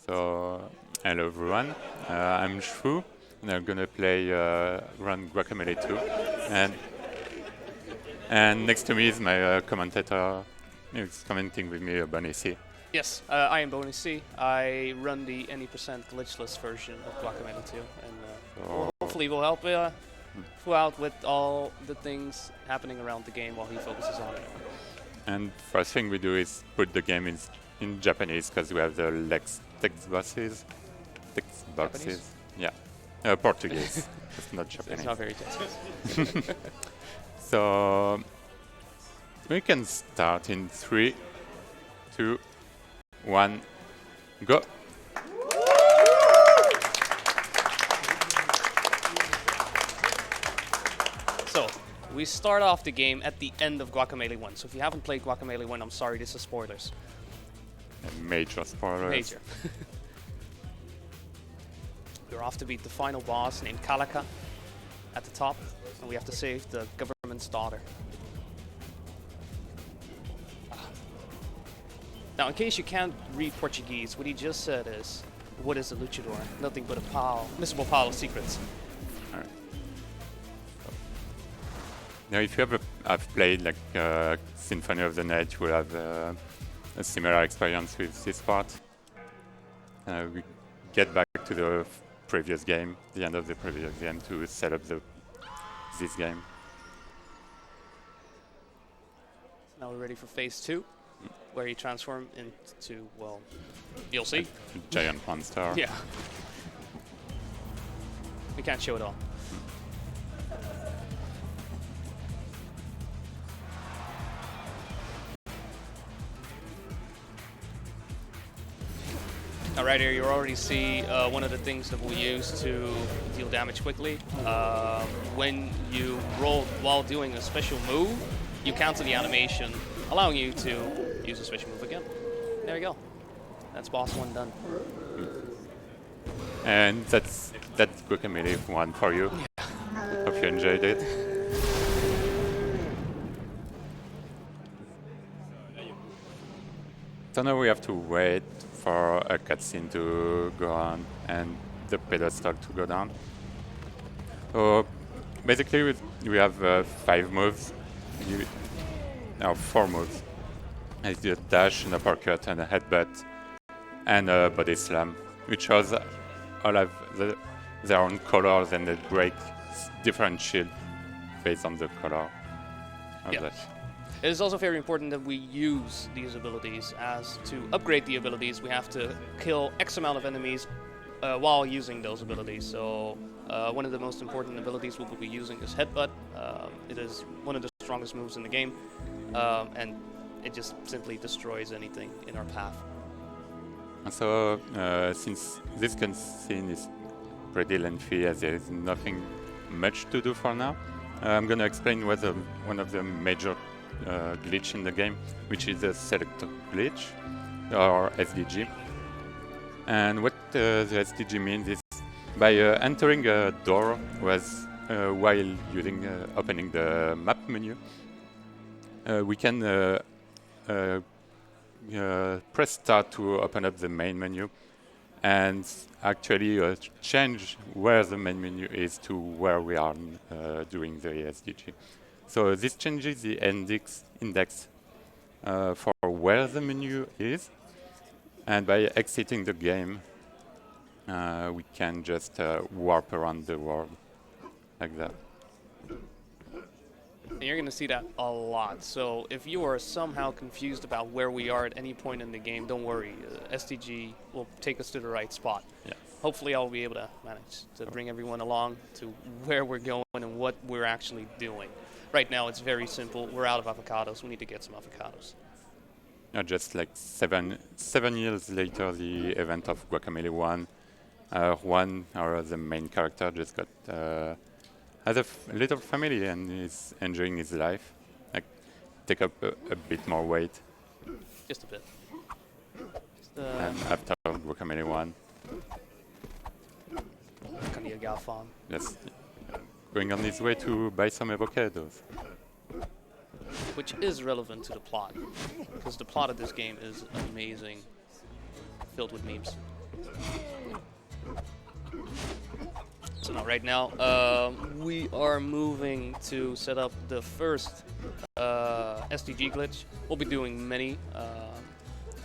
So, hello everyone, I'm Chfou, and I'm gonna play run Guacamelee 2. And next to me is my commentator, who's commenting with me, Bonnie C. Yes, I am Bonnie C. I run the any percent glitchless version of Guacamelee 2, and hopefully we'll help Chfou out with all the things happening around the game while he focuses on it. And first thing we do is put the game in Japanese, because we have the text boxes. Japanese? Yeah, Portuguese. It's not Japanese. It's not very Japanese. So we can start in 3, 2, 1, go. So, we start off the game at the end of Guacamelee 1. So if you haven't played Guacamelee 1, I'm sorry, this is spoilers. Major spoilers. Major. We're off to beat the final boss named Calica at the top, and we have to save the government's daughter. Now, in case you can't read Portuguese, what he just said is, what is a luchador? Nothing but a miserable pile of secrets. Alright. Now, if you have played like Symphony of the Night, you will have a similar experience with this part. We get back to the previous game, the end of the previous game, to set up this game. Now we're ready for phase 2, where you transform into, well, you'll see. A giant monster. Yeah. We can't show it all. Now right here you already see one of the things that we use to deal damage quickly. When you roll while doing a special move, you cancel the animation, allowing you to use a special move again. There you go. That's boss 1 done. And that's Guacamelee 1 for you. Yeah. Hope you enjoyed it. So now we have to wait for a cutscene to go on and the pedestal to go down. So basically we have 5 moves, 4 moves. It's a dash, an uppercut, and a headbutt, and a body slam, which all have their own colors, and they break different shield based on the color of that. It is also very important that we use these abilities, as to upgrade the abilities we have to kill X amount of enemies while using those abilities. So one of the most important abilities we will be using is Headbutt. It is one of the strongest moves in the game, and it just simply destroys anything in our path. So since this cutscene is pretty lengthy, as there is nothing much to do for now, I'm going to explain what one of the major glitch in the game, which is the selector glitch, or SDG. And what the SDG means is, by entering a door while opening the map menu, we can press start to open up the main menu, and actually change where the main menu is to where we are doing the SDG. So this changes the index for where the menu is, and by exiting the game, we can just warp around the world like that. And you're going to see that a lot. So if you are somehow confused about where we are at any point in the game, don't worry. SDG will take us to the right spot. Yes. Hopefully I'll be able to manage to bring everyone along to where we're going and what we're actually doing. Right now it's very simple. We're out of avocados. We need to get some avocados. Just like seven years later, the event of Guacamelee 1, Juan, or the main character, just got has a little family and is enjoying his life. Like, take up a bit more weight. Just a bit. And after Guacamelee 1. Yes. Going on his way to buy some avocados. Which is relevant to the plot, because the plot of this game is amazing. filled with memes. So now, right now, we are moving to set up the first SDG glitch. We'll be doing many,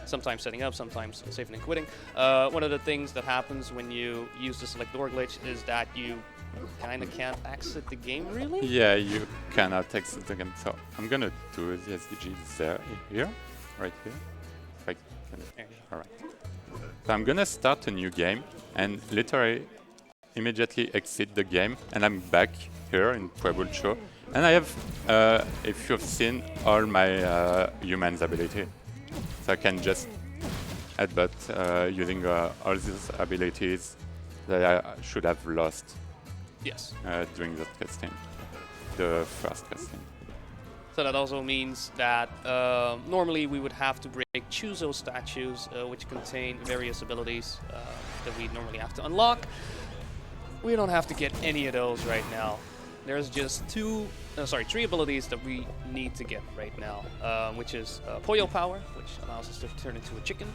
sometimes setting up, sometimes saving and quitting. One of the things that happens when you use the select door glitch is that you kind of can't exit the game, really? Yeah, you cannot exit the game. So I'm gonna do the SDG there, here, right here. If I can. All right. So I'm gonna start a new game and literally immediately exit the game, and I'm back here in Prologue. And I have, if you've seen, all my human's ability. So I can just headbutt using all these abilities that I should have lost. Yes. During that casting, the first casting. So that also means that normally we would have to break Chfou statues, which contain various abilities that we normally have to unlock. We don't have to get any of those right now. There's just three abilities that we need to get right now, which is Pollo Power, which allows us to turn into a chicken,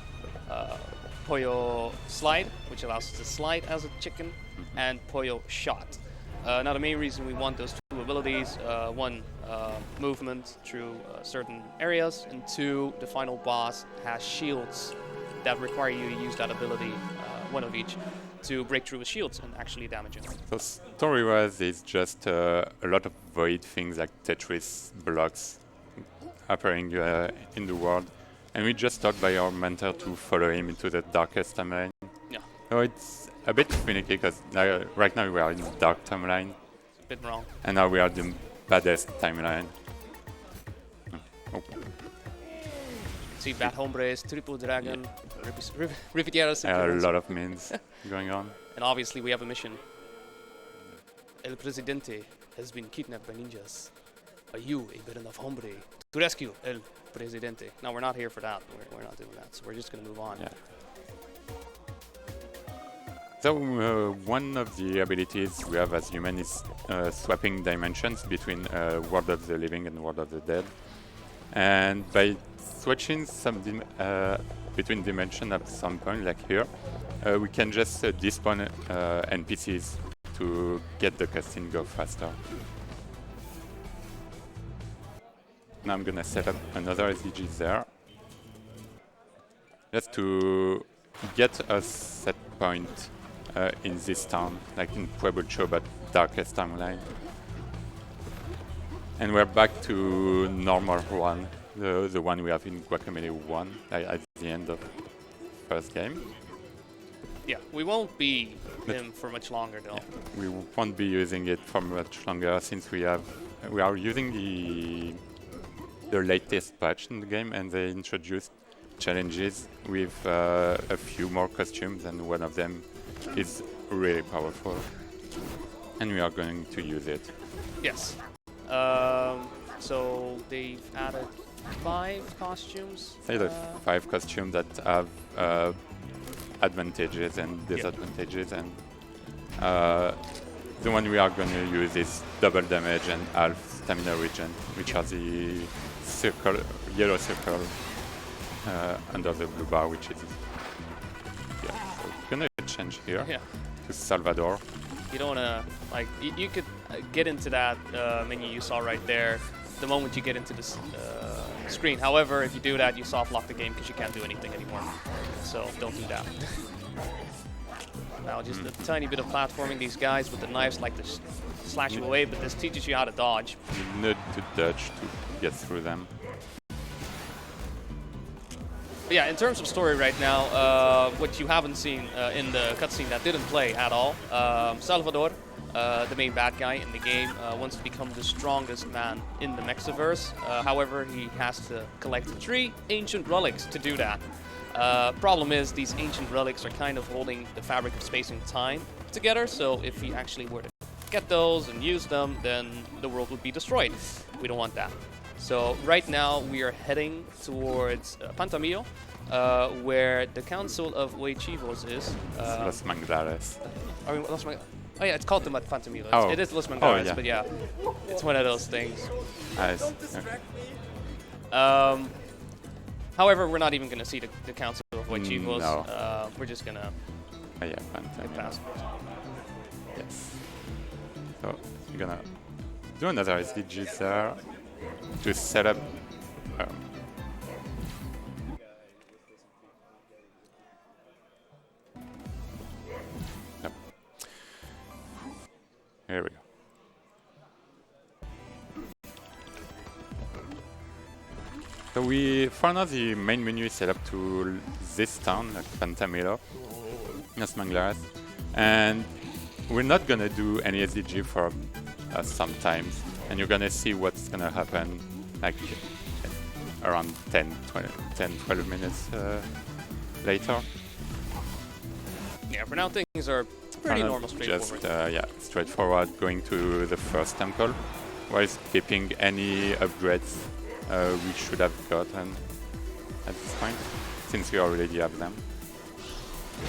Pollo Slide, which allows us to slide as a chicken, and Pollo Shot. Now the main reason we want those two abilities, one, movement through certain areas, and two, the final boss has shields that require you to use that ability, one of each, to break through the shields and actually damage it. So story-wise, it's just a lot of void things like Tetris blocks appearing in the world, and we just talked by our mentor to follow him into the darkest timeline. Yeah. So it's a bit finicky because right now we are in the dark timeline. It's a bit wrong. And now we are the baddest timeline. Oh. See, Bad Hombres, Triple Dragon, Riviera. A lot of memes going on. And obviously we have a mission. El Presidente has been kidnapped by ninjas. Are you a good enough hombre to rescue El Presidente? No, we're not here for that. We're not doing that. So we're just going to move on. Yeah. So one of the abilities we have as human is swapping dimensions between World of the Living and World of the Dead. And by switching some between dimensions at some point, like here, we can just despawn NPCs to get the casting go faster. Now I'm gonna set up another SDG there, just to get a set point in this town, like in Pueblo, but darkest timeline. And we're back to normal one, the one we have in Guacamelee 1, at the end of first game. Yeah, we won't be him for much longer though. Yeah, we won't be using it for much longer since we are using the latest patch in the game, and they introduced challenges with a few more costumes, and one of them is really powerful, and we are going to use it. Yes. So they've added 5 costumes. Say the 5 costumes that have advantages and disadvantages, and the one we are going to use is double damage and half stamina regen, which are the yellow circle under the blue bar, which is so we're going to change here to Salvador. You don't want to, like, you could get into that menu you saw right there the moment you get into this screen. However, if you do that, you soft lock the game because you can't do anything anymore. So don't do that. Now, just a tiny bit of platforming. These guys with the knives like to slash you away, but this teaches you how to dodge. You need to dodge to get through them. But yeah, in terms of story right now, what you haven't seen in the cutscene that didn't play at all, Salvador, the main bad guy in the game, wants to become the strongest man in the Mexiverse. However, he has to collect 3 ancient relics to do that. Problem is, these ancient relics are kind of holding the fabric of space and time together, so if he actually were to get those and use them, then the world would be destroyed. We don't want that. So right now we are heading towards Pantamillo, where the Council of Huechivos is. Los Manglares. I mean, Los Manglares. Oh yeah, it's called the Pantamillo. Oh. It is Los Manglares, Yeah. but yeah, it's one of those things. Nice. Okay. However, we're not even going to see the Council of what Chfou was. No. We're just gonna Yeah, Phantom. get past. Yes. So you're gonna do another SDG there to set up. Yep. Here we go. So for now, the main menu is set up to this town, like Pantamilo, Las Manglares, and we're not gonna do any SDG for some times, and you're gonna see what's gonna happen like around 10-12 minutes later. Yeah, for now things are pretty normal, straightforward. Just yeah, straightforward, going to the first temple, while skipping any upgrades we should have gotten at this point, since we already have them.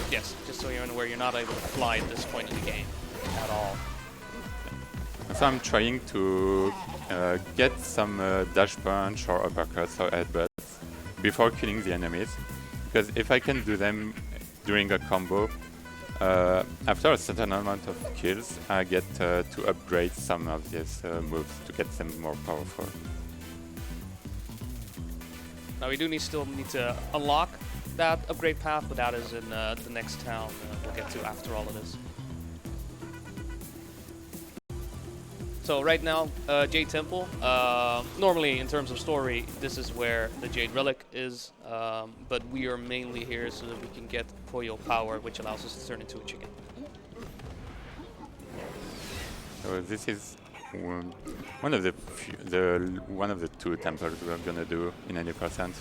Yes, just so you're aware, you're not able to fly at this point in the game at all. So I'm trying to get some dash punch or uppercuts or headbutts before killing the enemies, because if I can do them during a combo, after a certain amount of kills, I get to upgrade some of these moves to get them more powerful. Now we do still need to unlock that upgrade path, but that is in the next town we'll get to after all of this. So right now, Jade Temple, normally in terms of story, this is where the Jade Relic is, but we are mainly here so that we can get Pollo power, which allows us to turn into a chicken. So this is one of the two temples we're gonna do in any percent.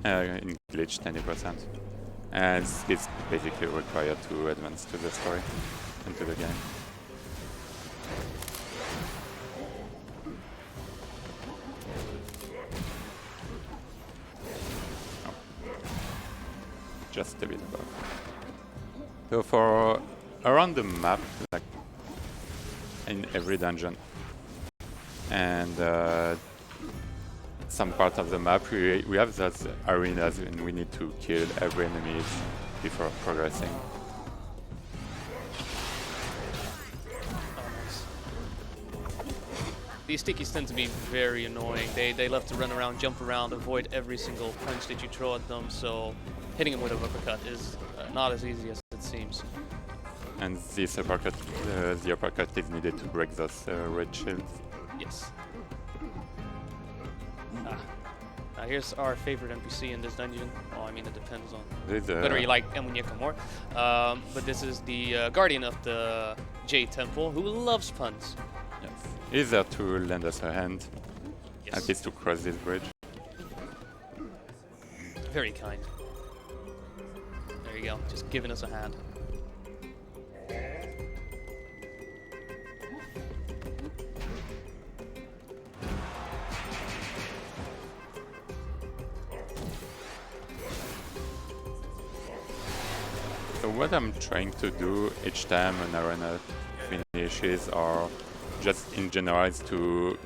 In glitch 20%. And it's basically required to advance to the story and to the game. Oh. Just a bit above. So for around the map, like in every dungeon, and some part of the map, we have those arenas and we need to kill every enemy before progressing. Oh, nice. These stickies tend to be very annoying. They love to run around, jump around, avoid every single punch that you throw at them, so hitting them with a uppercut is not as easy as it seems. And this uppercut, the uppercut is needed to break those red shields. Yes. Now here's our favorite NPC in this dungeon. Well, I mean, it depends on whether you like El Muñeco more. But this is the guardian of the Jade Temple, who loves puns. Yes. He's there to lend us a hand, Yes. at least to cross this bridge. Very kind. There you go, just giving us a hand. So what I'm trying to do each time an arena finishes, or just in general, is to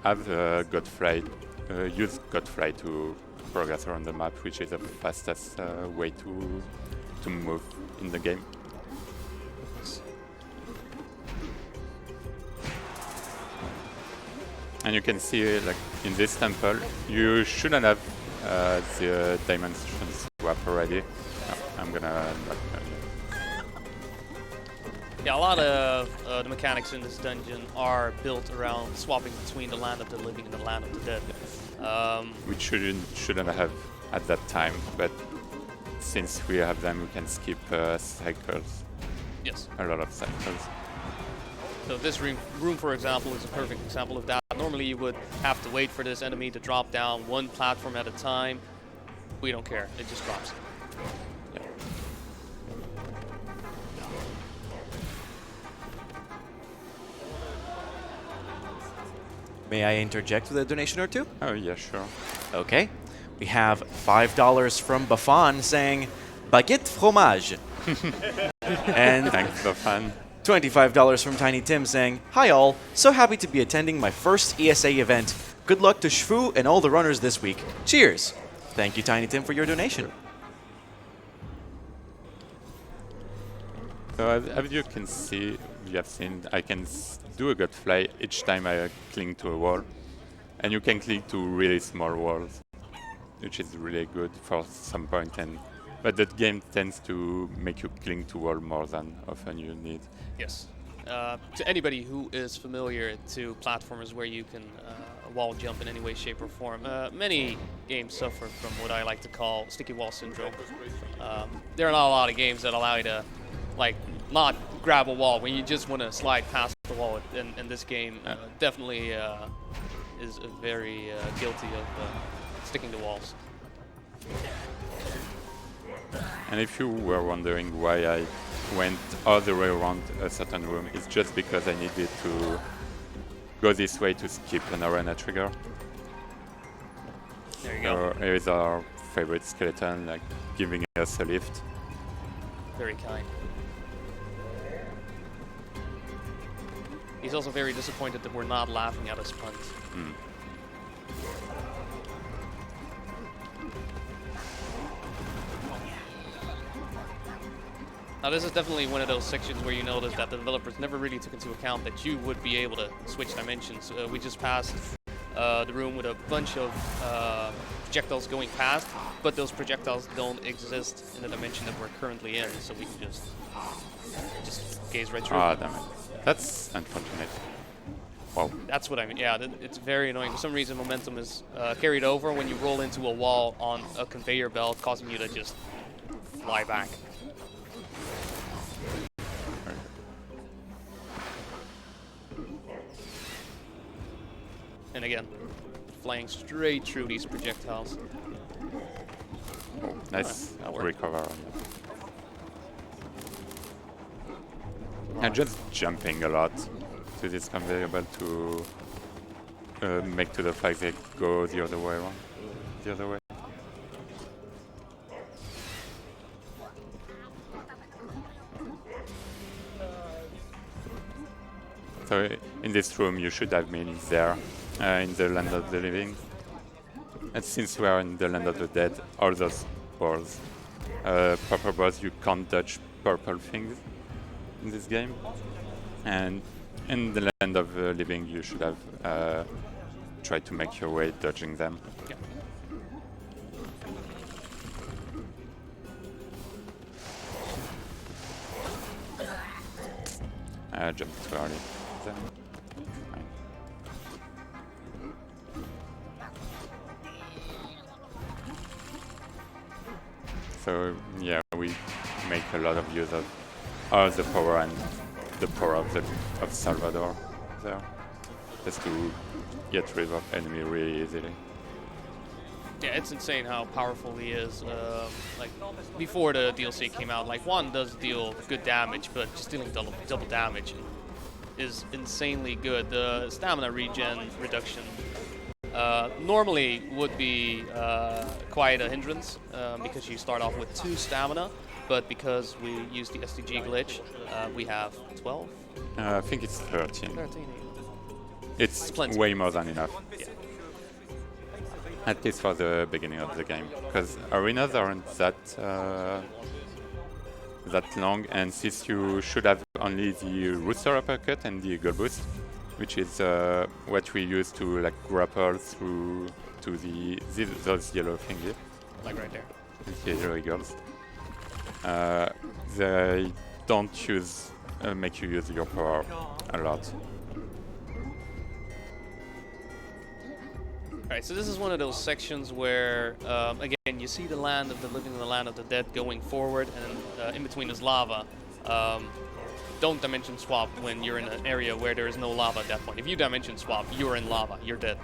have Godfly, use Godfly to progress around the map, which is the fastest way to move in the game. And you can see, like in this temple, you shouldn't have the dimension swap already. I'm gonna. Yeah, a lot of the mechanics in this dungeon are built around swapping between the land of the living and the land of the dead. Which shouldn't have at that time, but since we have them, we can skip cycles. Yes. A lot of cycles. So this room, for example, is a perfect example of that. Normally you would have to wait for this enemy to drop down one platform at a time. We don't care, it just drops. Yeah. May I interject with a donation or two? Oh yeah, sure. Okay. We have $5 from Bafan saying, baguette fromage. And Thanks, Bafan. $25 from Tiny Tim saying, hi all, so happy to be attending my first ESA event. Good luck to Chfou and all the runners this week. Cheers. Thank you, Tiny Tim, for your donation. So as you can see, you have seen, I can do a gut fly each time I cling to a wall. And you can cling to really small walls, which is really good for some point. But the game tends to make you cling to wall more than often you need. Yes. To anybody who is familiar to platformers where you can wall jump in any way, shape, or form, many games suffer from what I like to call sticky wall syndrome. There are not a lot of games that allow you to, like, not grab a wall when you just want to slide past the wall. And this game definitely is very guilty of sticking to walls. And if you were wondering why I went all the way around a certain room, it's just because I needed to go this way to skip an arena trigger. There you go. So here is our favorite skeleton, like giving us a lift. Very kind. He's also very disappointed that we're not laughing at his puns. Now this is definitely one of those sections where you notice that the developers never really took into account that you would be able to switch dimensions. We just passed the room with a bunch of projectiles going past, but those projectiles don't exist in the dimension that we're currently in, so we can just gaze right through. Ah, damn it. That's unfortunate. Wow. That's what I mean. Yeah, it's very annoying. For some reason, momentum is carried over when you roll into a wall on a conveyor belt, causing you to just fly back. And again, flying straight through these projectiles. Oh, nice recover on that. And just jumping a lot to this conveyor belt to make to the flag they go the other way around. The other way. So in this room you should have been there, in the land of the living. And since we are in the land of the dead, all those balls, purple balls, you can't dodge purple things in this game. And in the land of the living you should have tried to make your way dodging them. Yeah. Jumped too early. Fine. So yeah, we make a lot of use of all the power and the power of Salvador there, just to get rid of enemy really easily. Yeah, it's insane how powerful he is. Like before the DLC came out, like one does deal good damage, but just dealing double damage is insanely good. The stamina regen reduction normally would be quite a hindrance because you start off with 2 stamina, but because we use the SDG glitch, we have 12? I think it's 13. 13. It's plenty. way more than enough. Yeah. At least for the beginning of the game, because arenas aren't that long, and since you should have only the rooster uppercut and the eagle boost, which is what we use to like grapple through to those yellow thingy, Like right there. the yellow eagles. They don't make you use your power a lot. Alright, so this is one of those sections where, again, you see the land of the living and the land of the dead going forward, and in between is lava. Don't dimension swap when you're in an area where there is no lava at that point. If you dimension swap, you're in lava, you're dead.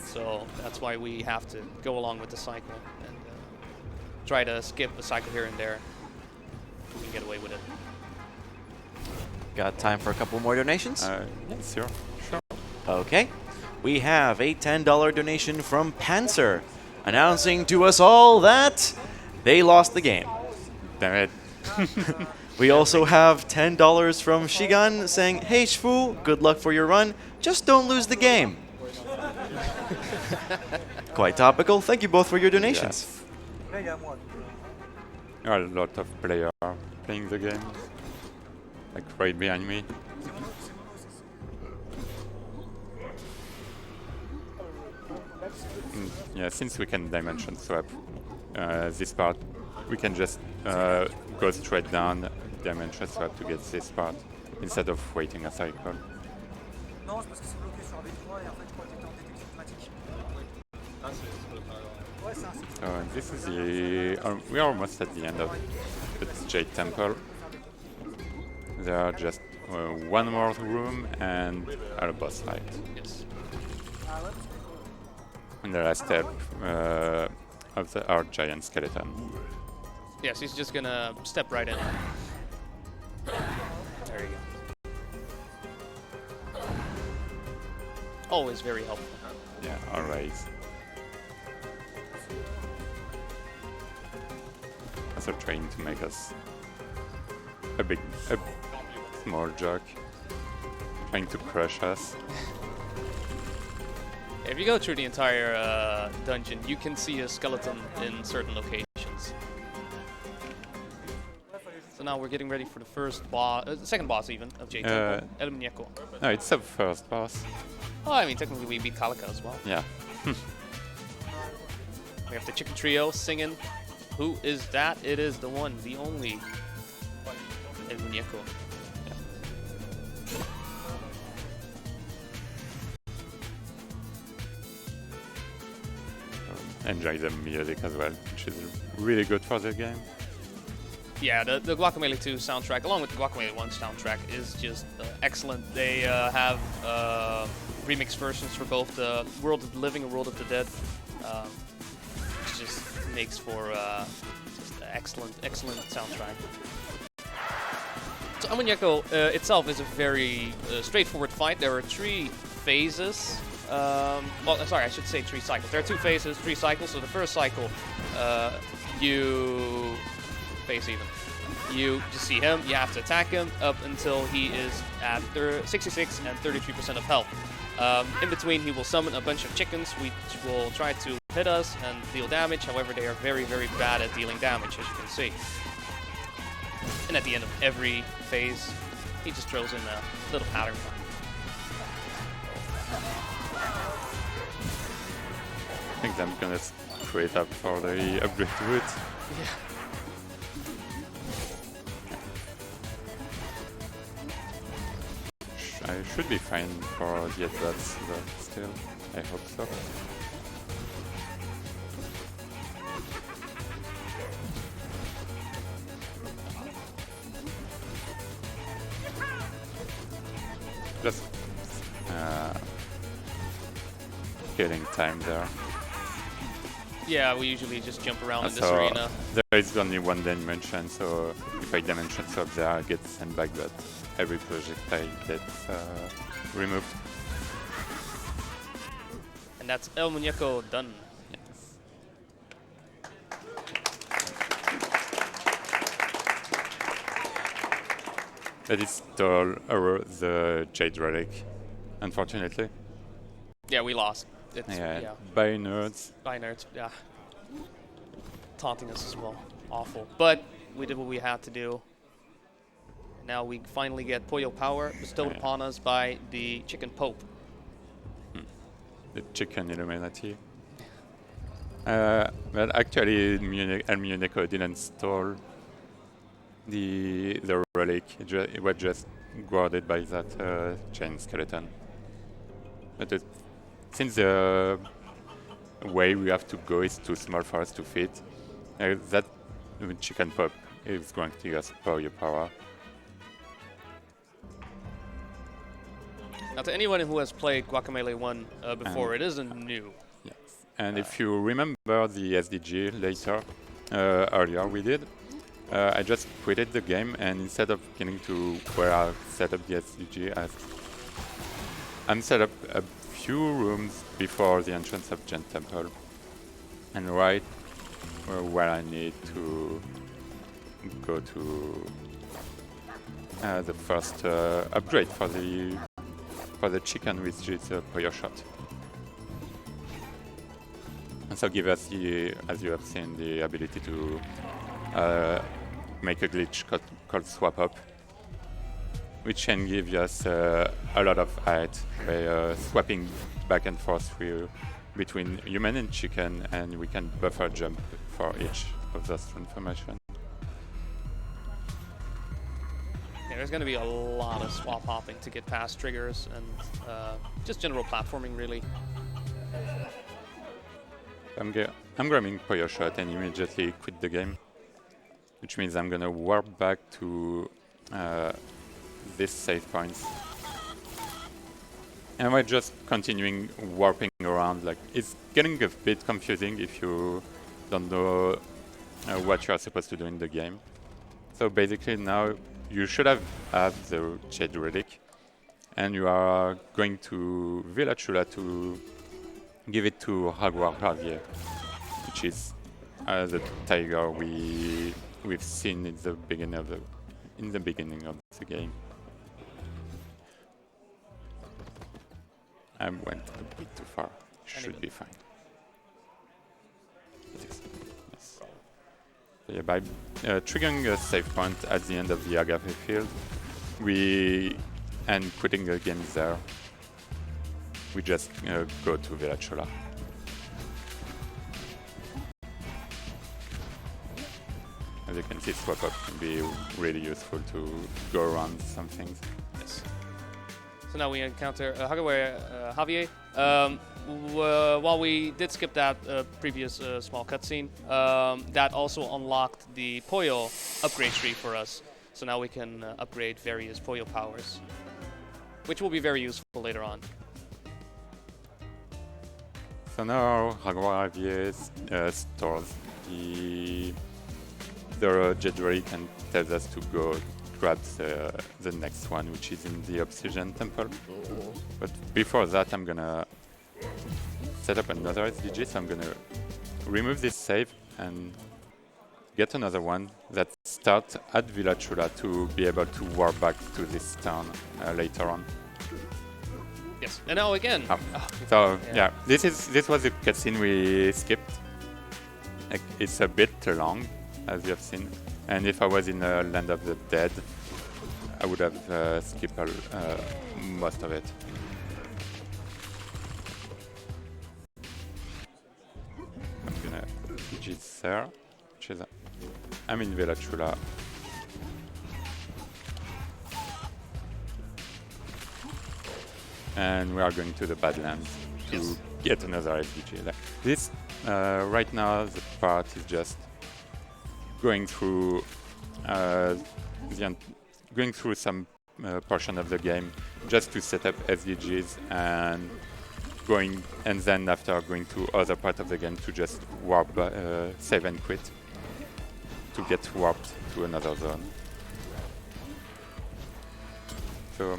So that's why we have to go along with the cycle and try to skip a cycle here and there. We can get away with it. Got time for a couple more donations? Yes, sure. Okay. We have a $10 donation from Panzer, announcing to us all that they lost the game. Damn it. We also have $10 from Shigan saying, "Hey Chfou, good luck for your run. Just don't lose the game." Quite topical. Thank you both for your donations. Yes. There are a lot of players playing the game, like right behind me. Yeah, since we can dimension swap this part, we can just go straight down dimension swap to get this part instead of waiting a cycle. So this is the... we are almost at the end of the Jade Temple. There are just one more room and a boss fight. Yes. And the last step of our giant skeleton. Yes, he's just gonna step right in. There you go. Always very helpful. Yeah, always. Also trying to make us a small joke, trying to crush us. If you go through the entire dungeon, you can see a skeleton in certain locations. So now we're getting ready for the first boss, the second boss even, of Jade Temple, El Muñeco. No, it's the first boss. Oh, I mean, technically we beat Calica as well. Yeah. We have the chicken trio singing. Who is that? It is the one, the only El Muñeco. Enjoy the music as well, which is really good for the game. Yeah, the Guacamelee 2 soundtrack, along with the Guacamelee 1 soundtrack, is just excellent. They have remix versions for both the World of the Living and World of the Dead, which just makes for just an excellent soundtrack. So El Muñeco itself is a very straightforward fight. There are 3 phases. Well, sorry, I should say 3 cycles. There are 2 phases, 3 cycles. So the first cycle, you phase even. You just see him, you have to attack him up until he is at 66 and 33% of health. In between, he will summon a bunch of chickens which will try to hit us and deal damage. However, they are very, very bad at dealing damage, as you can see. And at the end of every phase, he just throws in a little pattern. I think I'm gonna screw it up for the upgrade route. Yeah. I should be fine for the advance, but still, I hope so. Just killing time there. Yeah, we usually just jump around in this So arena. there is only one dimension, so if I dimension swap there, I get sent back, but every projectile gets removed. And that's El Muñeco done. Yes. That is still the Jade relic, unfortunately. Yeah, we lost. It's, Yeah, by nerds. By nerds, yeah. Taunting us as well. Awful. But we did what we had to do. Now we finally get Pollo power bestowed upon us by the Chicken Pope. The Chicken Illuminati. But actually, El Muñeco didn't store the relic. It was just guarded by that giant skeleton. But since the way we have to go is too small for us to fit, that Chicken Pop is going to use Pollo power. Now, to anyone who has played Guacamelee 1 before, it isn't new. Yes. And if you remember the SDG later, earlier we did, I just quitted the game, and instead of getting to where I set up the SDG, I'm set up a few rooms before the entrance of Jade Temple, and right where I need to go to the first upgrade for the chicken, which is a Pollo shot. also give us the, as you have seen, the ability to make a glitch called swap up, which can give us a lot of height by swapping back and forth between human and chicken, and we can buffer jump for each of those transformations. Yeah, there's going to be a lot of swap hopping to get past triggers and just general platforming, really. I'm grabbing Poyo Shot and immediately quit the game, which means I'm gonna warp back to this save points. And we're just continuing warping around. Like, it's getting a bit confusing if you don't know what you are supposed to do in the game. So basically now you should have the Jade relic, and you are going to Villa Chula to give it to Jaguar Javier, which is the tiger we've seen in the beginning of the game. I went a bit too far. Should be fine. Yes. So yeah, by triggering a save point at the end of the Agape field, and putting the game there, we just go to Villa Chula. As you can see, swap up can be really useful to go around some things. Yes. So now we encounter Javier. While we did skip that previous small cutscene, that also unlocked the Poyo upgrade tree for us. So now we can upgrade various Poyo powers, which will be very useful later on. So now Jaguar Javier stores the Jade relic and tells us to go grab the next one, which is in the Obsidian temple. But before that, I'm gonna set up another SDG, so I'm gonna remove this save and get another one that starts at Villa Chula to be able to warp back to this town later on. Yes, and now again. So yeah, this was a cutscene we skipped. Like, it's a bit long, as you have seen. And if I was in the Land of the Dead, I would have skipped most of it. I'm gonna GG there, which is I'm in Villa Chula. And we are going to the Badlands to get another SDG. Like this, right now, the part is just going through some portion of the game just to set up SDGs and then after going to other part of the game to just warp, save and quit to get warped to another zone. So,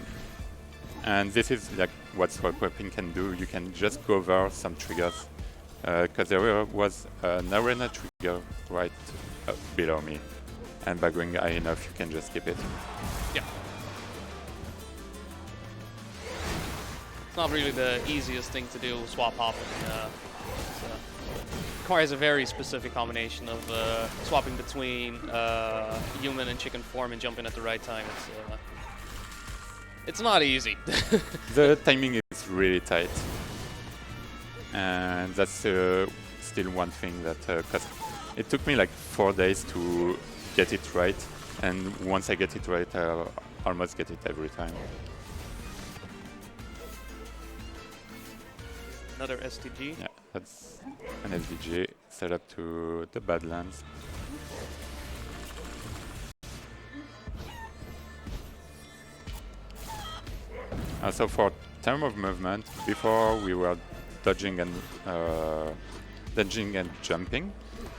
and this is like what swap swapping can do. You can just go over some triggers because there was an arena trigger right below me, and by going high enough you can just skip it. Yeah. It's not really the easiest thing to do, swap hopping. It requires a very specific combination of swapping between human and chicken form and jumping at the right time. It's not easy. The timing is really tight, and that's still one thing that cause it took me like 4 days to get it right, and once I get it right, I almost get it every time. Another SDG? Yeah, that's an SDG set up to the Badlands. So for term of movement, before we were dodging and jumping,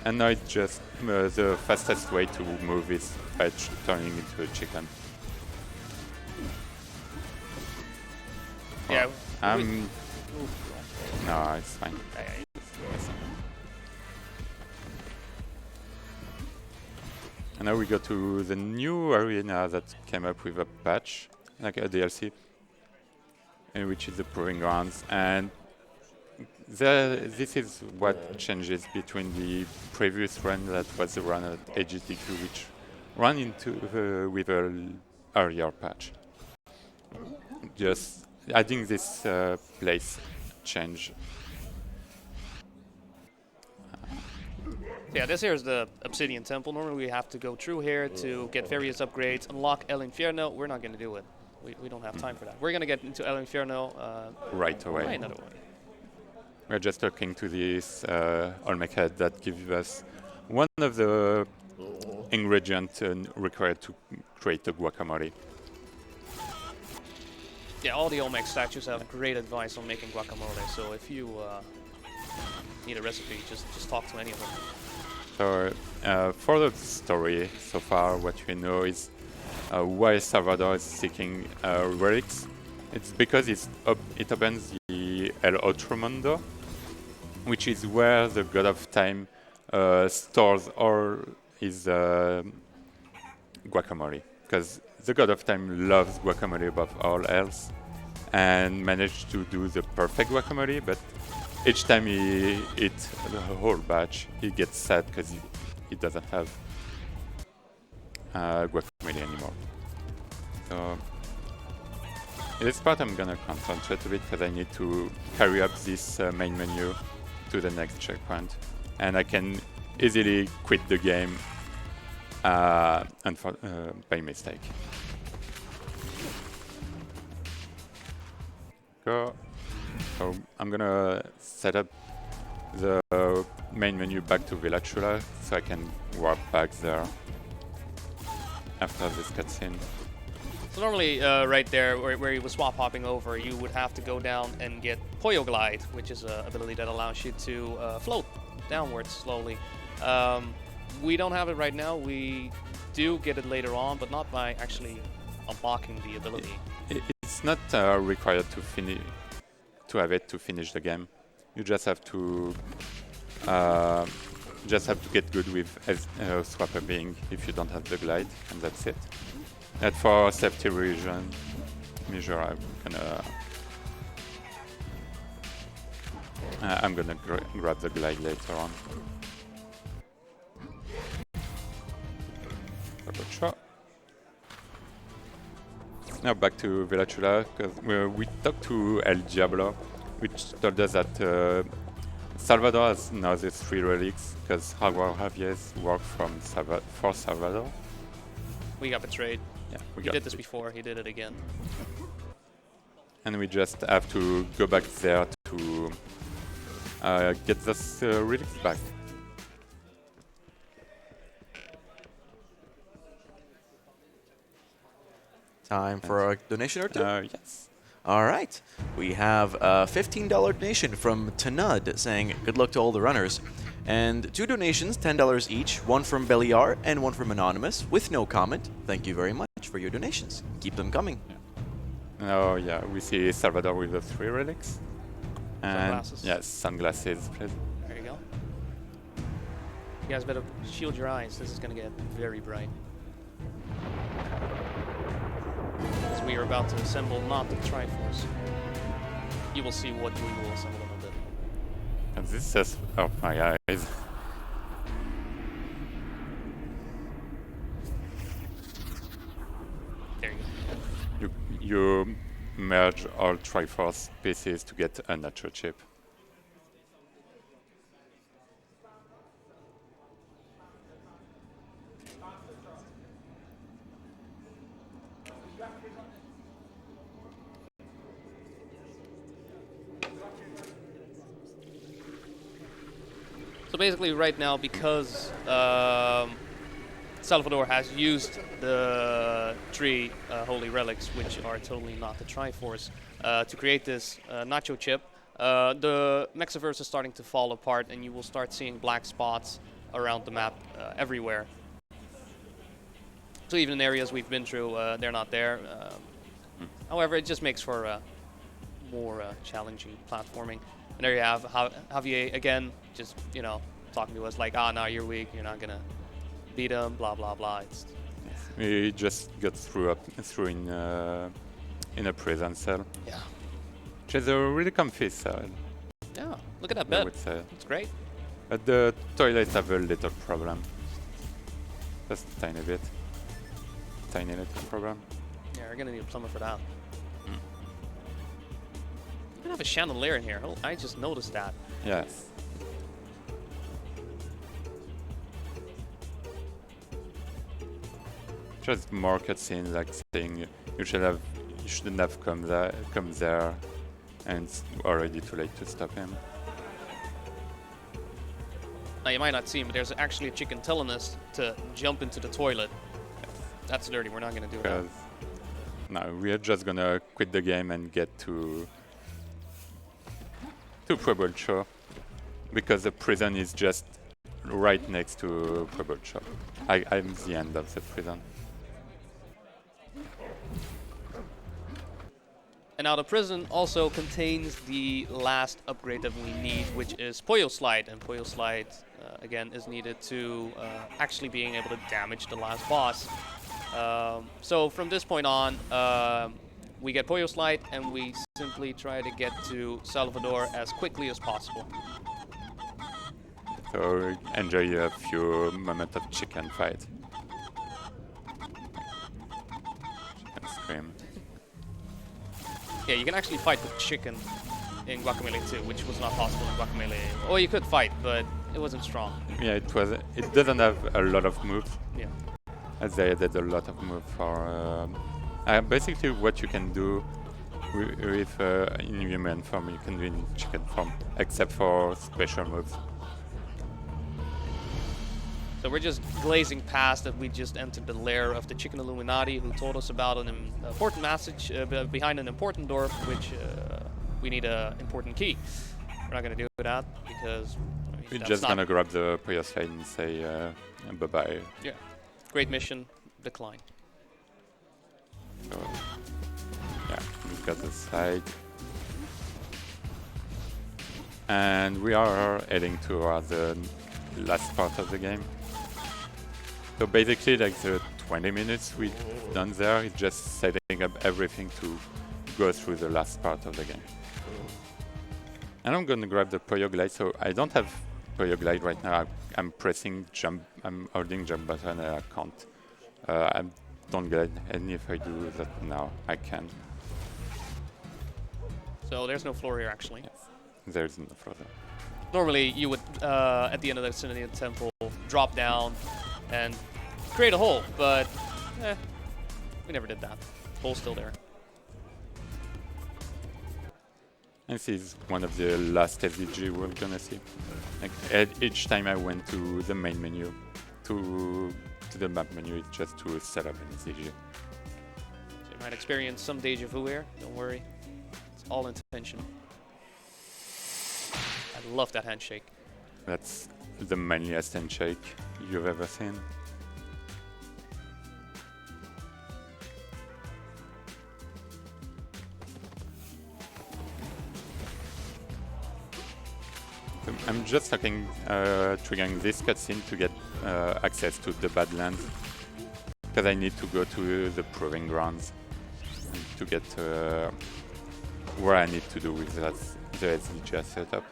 and now it's just the fastest way to move is by turning into a chicken. Yeah. No, it's fine. And now we go to the new arena that came up with a patch, like a DLC, which is the Proving Grounds. And this is what changes between the previous run that was run at AGTQ, which ran into with a earlier patch. Just adding this place change. Yeah, this here is the Obsidian Temple. Normally we have to go through here to get various upgrades, unlock El Infierno. We're not going to do it. We don't have time for that. We're going to get into El Infierno right away. Right another way. We're just looking to this Olmec head that gives us one of the ingredients required to create a guacamole. Yeah, all the Olmec statues have great advice on making guacamole. So if you need a recipe, just talk to any of them. So for the story so far, what we know is why Salvador is seeking relics. It's because it opens the El Otro Mundo, which is where the God of Time stores all his guacamole. Because the God of Time loves guacamole above all else and managed to do the perfect guacamole, but each time he eats the whole batch, he gets sad because he doesn't have guacamole anymore. So in this part I'm gonna concentrate a bit because I need to carry up this main menu to the next checkpoint, and I can easily quit the game by mistake. Go. So I'm gonna set up the main menu back to Villa Chula so I can warp back there after this cutscene. So normally right there where you were swap hopping over, you would have to go down and get Pollo Glide, which is an ability that allows you to float downwards slowly. We don't have it right now. We do get it later on, but not by actually unlocking the ability. It's not required to have it to finish the game. You just have to get good with swapper being if you don't have the glide, and that's it. And for safety measure, I'm gonna grab the glide later on. Now back to Villa Chula, because we talked to El Diablo, which told us that Salvador has now the 3 relics, because Jaguar Javier's work for Salvador. We got betrayed. Yeah, He did this before, he did it again. And we just have to go back there to get those relics back. Time for a donation or two? Yes. All right. We have a $15 donation from Tanud saying, good luck to all the runners. And 2 donations, $10 each, one from Beliar and one from Anonymous, with no comment. Thank you very much for your donations. Keep them coming. Yeah. Oh, yeah, we see Salvador with the 3 relics. And Sunglasses. yes, sunglasses, please. There you go. You guys better shield your eyes. This is going to get very bright. As we are about to assemble not the Triforce. You will see what we will assemble in a bit. And this says, oh my eyes. There you go. You merge all Triforce pieces to get a Nacho chip. So basically right now, because Salvador has used the 3 holy relics, which are totally not the Triforce, to create this Nacho chip, the Mexiverse is starting to fall apart, and you will start seeing black spots around the map everywhere. So even in areas we've been through, they're not there. However, it just makes for more challenging platforming. And there you have Javier again, just, you know, talking to us like, no, you're weak, you're not gonna beat him, blah blah blah. We just got through in a prison cell. Yeah. Which is a really comfy cell. Yeah, look at that I bed. would say. It's great. But the toilets have a little problem. Just a tiny bit. Tiny little problem. Yeah, we're gonna need a plumber for that. We have a chandelier in here. Oh, I just noticed that. Yes. Just more cutscenes, like saying you shouldn't have come there, and it's already too late to stop him. Now you might not see him, but there's actually a chicken telling us to jump into the toilet. That's dirty. We're not gonna do that. Because no, we are just gonna quit the game and get to Prologue Shore, because the prison is just right next to Prologue Shore. I'm the end of the prison. And now the prison also contains the last upgrade that we need, which is Pollo Slide. And Pollo Slide, again, is needed to actually being able to damage the last boss. So from this point on, we get Pollo Slide, and we simply try to get to Salvador as quickly as possible. So enjoy a few moments of chicken fight. Chicken scream. Yeah, you can actually fight with chicken in Guacamelee too, which was not possible in Guacamelee. Or you could fight, but it wasn't strong. Yeah, it doesn't have a lot of moves. Yeah. As they added a lot of moves for basically what you can do with in human form, you can do in chicken form, except for special moves. So we're just glazing past that we just entered the lair of the Chicken Illuminati, who told us about an important message behind an important door, which we need an important key. We're not going to do that because We're just gonna grab the Pollo Slide and say bye-bye. Yeah. Great mission, decline. So, yeah, we've got the slide. And we are heading towards the last part of the game. So basically, like the 20 minutes we've done there is just setting up everything to go through the last part of the game. And I'm gonna grab the Pollo Glide, so I don't have Pollo Glide right now. I'm pressing jump, I'm holding jump button and I can't. I don't glide, and if I do that now, I can. So there's no floor here actually. Yes. There's no floor there. Normally you would, at the end of the Synodian Temple, drop down and create a hole, but we never did that. Hole's still there. And this is one of the last SDG we're gonna see. Like each time I went to the main menu, to the map menu, it's just to set up an SDG. So you might experience some deja vu here. Don't worry, it's all intentional. I love that handshake. That's the manliest handshake you've ever seen. So I'm just triggering this cutscene to get access to the Badlands, because I need to go to the Proving Grounds to get where I need to do with the SDG setup.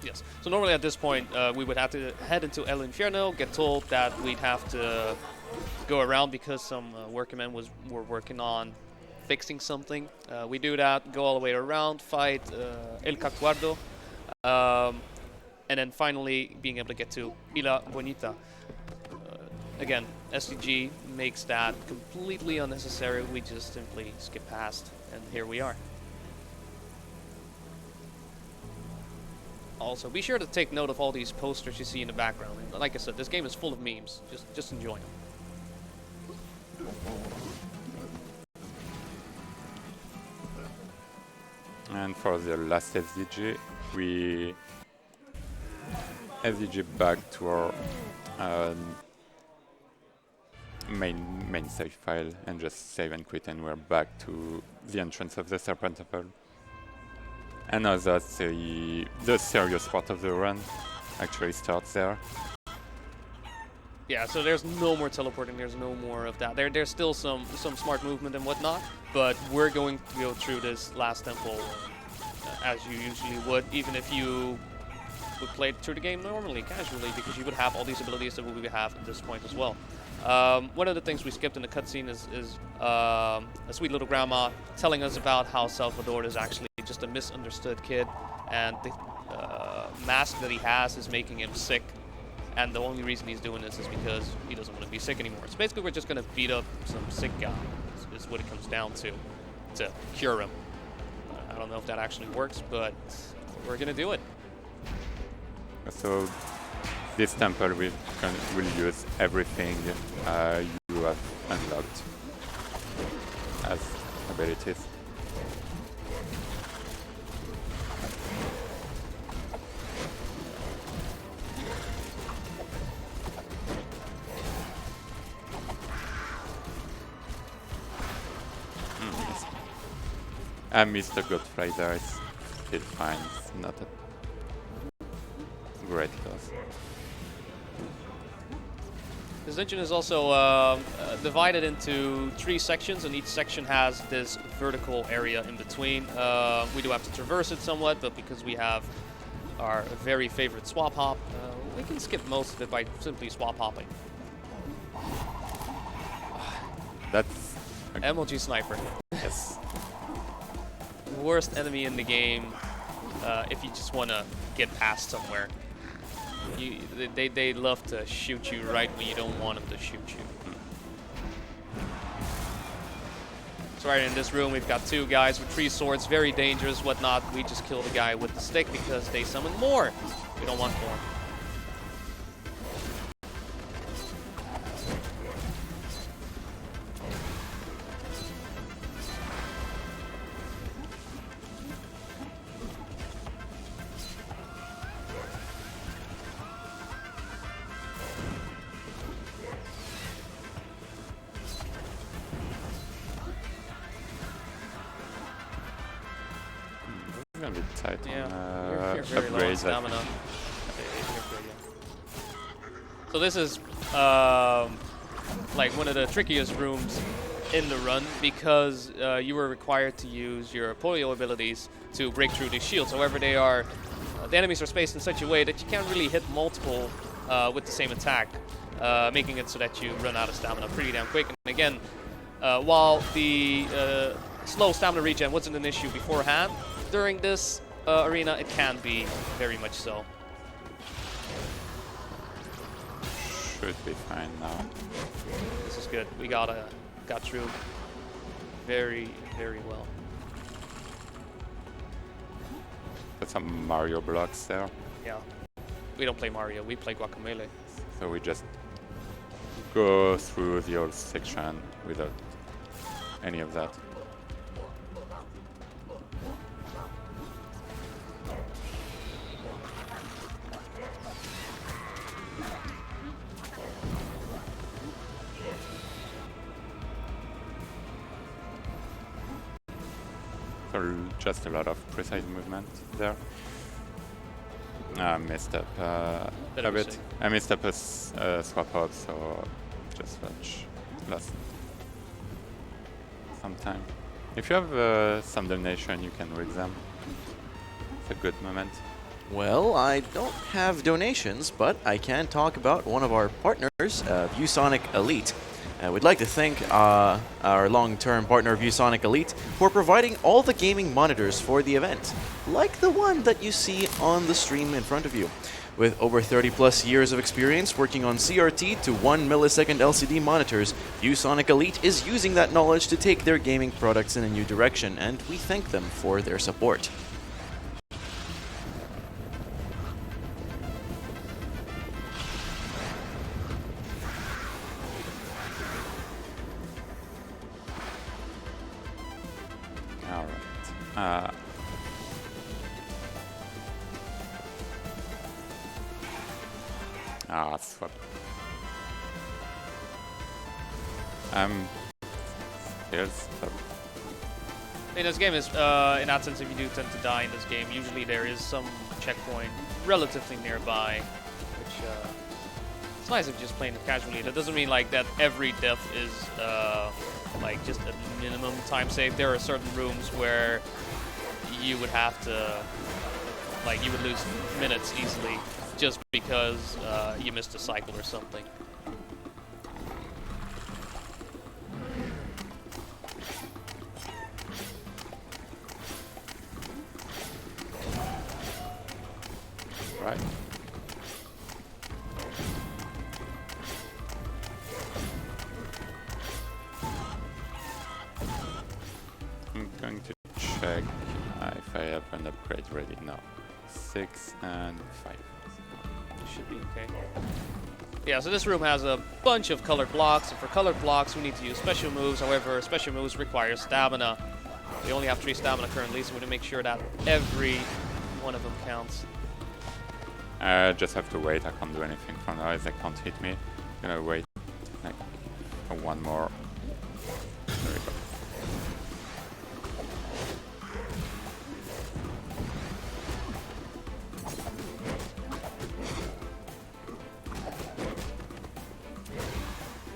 Yes. So normally at this point, we would have to head into El Infierno, get told that we'd have to go around because some workmen were working on fixing something. We do that, go all the way around, fight El Cacuardo, and then finally being able to get to Isla Bonita. Again, SDG makes that completely unnecessary. We just simply skip past, and here we are. Also, be sure to take note of all these posters you see in the background. And like I said, this game is full of memes. Just enjoy them. And for the last SDG, we SDG back to our main save file and just save and quit, and we're back to the entrance of the Serpent Temple. And now that's the serious part of the run actually starts there. Yeah, so there's no more teleporting, there's no more of that. There's still some smart movement and whatnot, but we're going to go through this last temple as you usually would, even if you would play through the game normally, casually, because you would have all these abilities that we have at this point as well. One of the things we skipped in the cutscene is a sweet little grandma telling us about how Salvador is actually just a misunderstood kid, and the mask that he has is making him sick, and the only reason he's doing this is because he doesn't want to be sick anymore. So basically we're just going to beat up some sick guy, is what it comes down to cure him. I don't know if that actually works, but we're going to do it. So this temple will use everything you have unlocked as abilities. And Mr. Godfrey there is still fine, it's not a great loss. This dungeon is also divided into 3 sections, and each section has this vertical area in between. We do have to traverse it somewhat, but because we have our very favorite swap hop, we can skip most of it by simply swap hopping. That's a MLG Sniper. yes. Worst enemy in the game if you just want to get past somewhere. They love to shoot you right when you don't want them to shoot you. So right in this room we've got 2 guys with 3 swords, very dangerous, whatnot. We just kill the guy with the stick because they summon more. We don't want more. It's gonna be tight Yeah, on you're very low on upgrades. stamina. So this is like one of the trickiest rooms in the run, because you were required to use your polio abilities to break through these shields. However, they are the enemies are spaced in such a way that you can't really hit multiple with the same attack, making it so that you run out of stamina pretty damn quick. And again, while the slow stamina regen wasn't an issue beforehand, during this arena it can be very much so. Should be fine now. This is good. We got through very, very well. Put some Mario blocks there. Yeah. We don't play Mario, we play Guacamelee. So we just go through the whole section without any of that. So just a lot of precise movement there. I messed up a bit. mistake. I messed up a swap hop, so just lost some time. If you have some donation, you can read them. It's a good moment. Well, I don't have donations, but I can talk about one of our partners, ViewSonic Elite. We'd like to thank our long-term partner, ViewSonic Elite, for providing all the gaming monitors for the event, like the one that you see on the stream in front of you. With over 30+ years of experience working on CRT to 1 millisecond LCD monitors, ViewSonic Elite is using that knowledge to take their gaming products in a new direction, and we thank them for their support. Swap. Still stuck. In this game is, in that sense, if you do tend to die in this game, usually there is some checkpoint relatively nearby, which it's nice if you're just playing it casually. That doesn't mean like that every death is like just a minimum time save. There are certain rooms where you would have to, like, you would lose minutes easily just because you missed a cycle or something. Right. I'm going to check if I have an upgrade ready now. 6 and 5. Should be okay. Yeah, so this room has a bunch of colored blocks, and for colored blocks we need to use special moves. However, special moves require stamina. We only have 3 stamina currently, so we need to make sure that every one of them counts. I just have to wait. I can't do anything for now as they can't hit me. I'm gonna wait like for one more. There we go.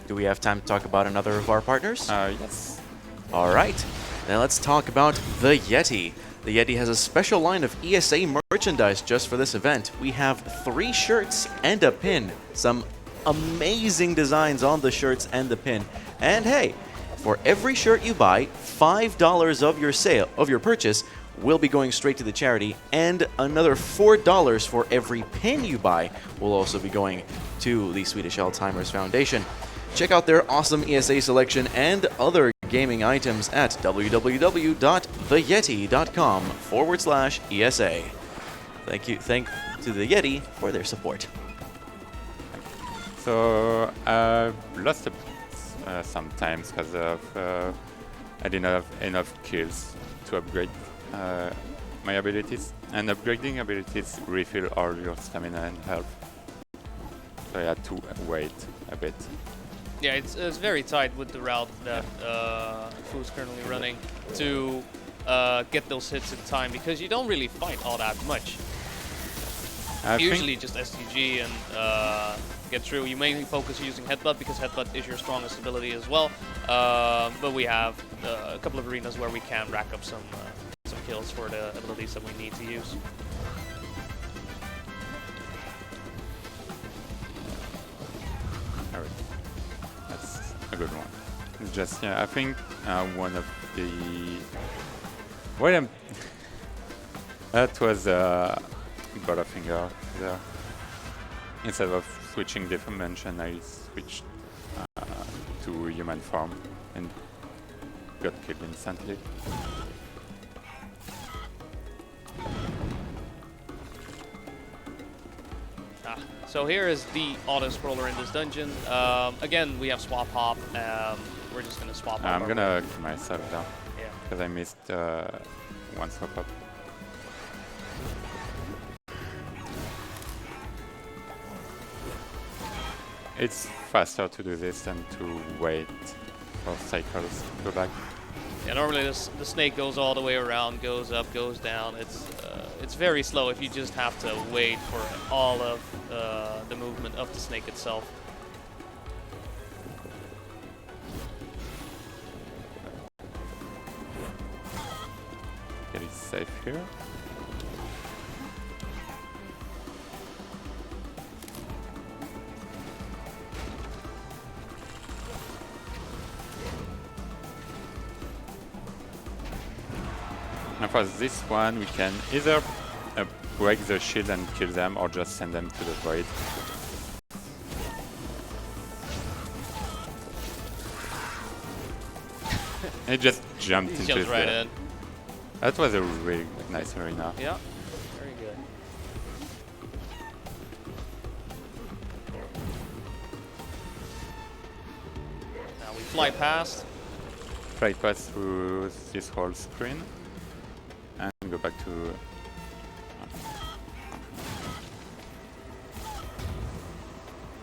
Do we have time to talk about another of our partners? Yes. All right, then let's talk about the Yeti. The Yeti has a special line of ESA merchandise just for this event. We have 3 shirts and a pin. Some amazing designs on the shirts and the pin. And hey, for every shirt you buy, $5 of your purchase will be going straight to the charity, and another $4 for every pin you buy will also be going to the Swedish Alzheimer's Foundation. Check out their awesome ESA selection and other gaming items at www.theyeti.com/ESA. Thank to the Yeti for their support. So I've lost a bit sometimes because of I didn't have enough kills to upgrade my abilities, and upgrading abilities refill all your stamina and health. So I had to wait a bit. Yeah, it's very tight with the route that Chfou's currently running to get those hits in time, because you don't really fight all that much. Usually just STG and get through. You mainly focus using Headbutt because Headbutt is your strongest ability as well. But we have a couple of arenas where we can rack up some kills for the abilities that we need to use. Alright. That's a good one. It's just, yeah, I think one of the... Well, that was Butterfinger there. Instead of switching dimension, I switched to human form and got killed instantly. So here is the Autoscroller in this dungeon. Again, we have swap hop. We're just gonna swap hop. I'm gonna kill myself down. Yeah. Because I missed one swap up. It's faster to do this than to wait for cycles to go back. Yeah, normally the snake goes all the way around, goes up, goes down. It's very slow if you just have to wait for all of the movement of the snake itself. Get it safe here. And for this one, we can either break the shield and kill them, or just send them to the void. It just jumped into Jumps right in. That was a really nice arena. Yeah, very good. Now we fly past. Fly past through this whole screen and go back to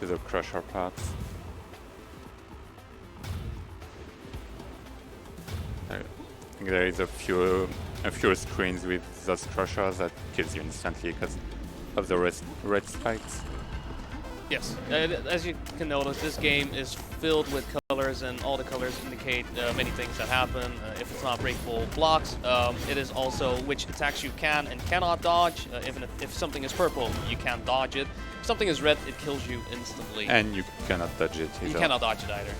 the crusher parts. I think there is a few screens with those crushers that kills you instantly because of the red spikes. Yes, as you can notice, this game is filled with colored colors, and all the colors indicate many things that happen. If it's not breakable blocks, it is also which attacks you can and cannot dodge. Even if something is purple, you can't dodge it. If something is red, it kills you instantly. And you cannot dodge it either. You cannot dodge it either.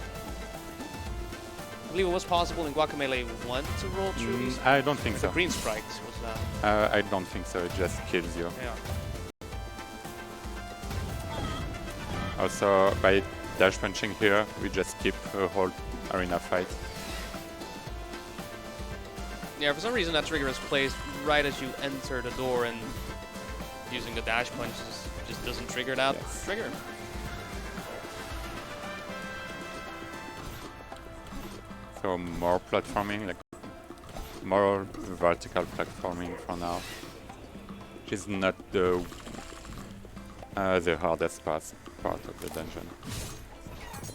I believe it was possible in Guacamelee 1 to roll through these. I don't think so. The green sprites was that. I don't think so. It just kills you. Yeah. Also, by dash punching here, we just keep a whole arena fight. Yeah, for some reason that trigger is placed right as you enter the door, and using the dash punch just doesn't trigger that trigger. So more platforming, like more vertical platforming for now, which is not the hardest part of the dungeon.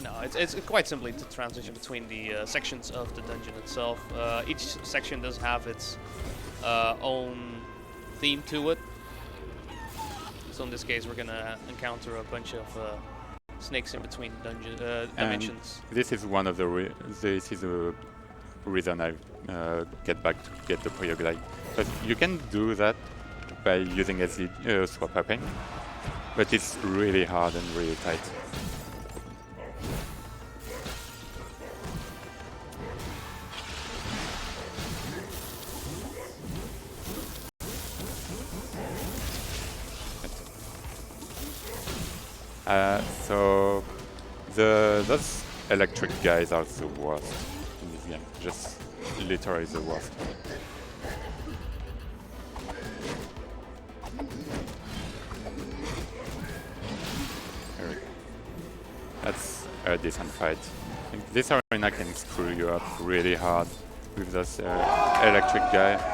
No, it's quite simply to transition between the sections of the dungeon itself. Each section does have its own theme to it. So in this case, we're gonna encounter a bunch of snakes in between dimensions. This is one of the reason I get back to get the Prologue glide. But you can do that by using swap upping, but it's really hard and really tight. So those electric guys are the worst in this game. Just literally the worst. There we go. That's a decent fight. I think this arena can screw you up really hard with those electric guy.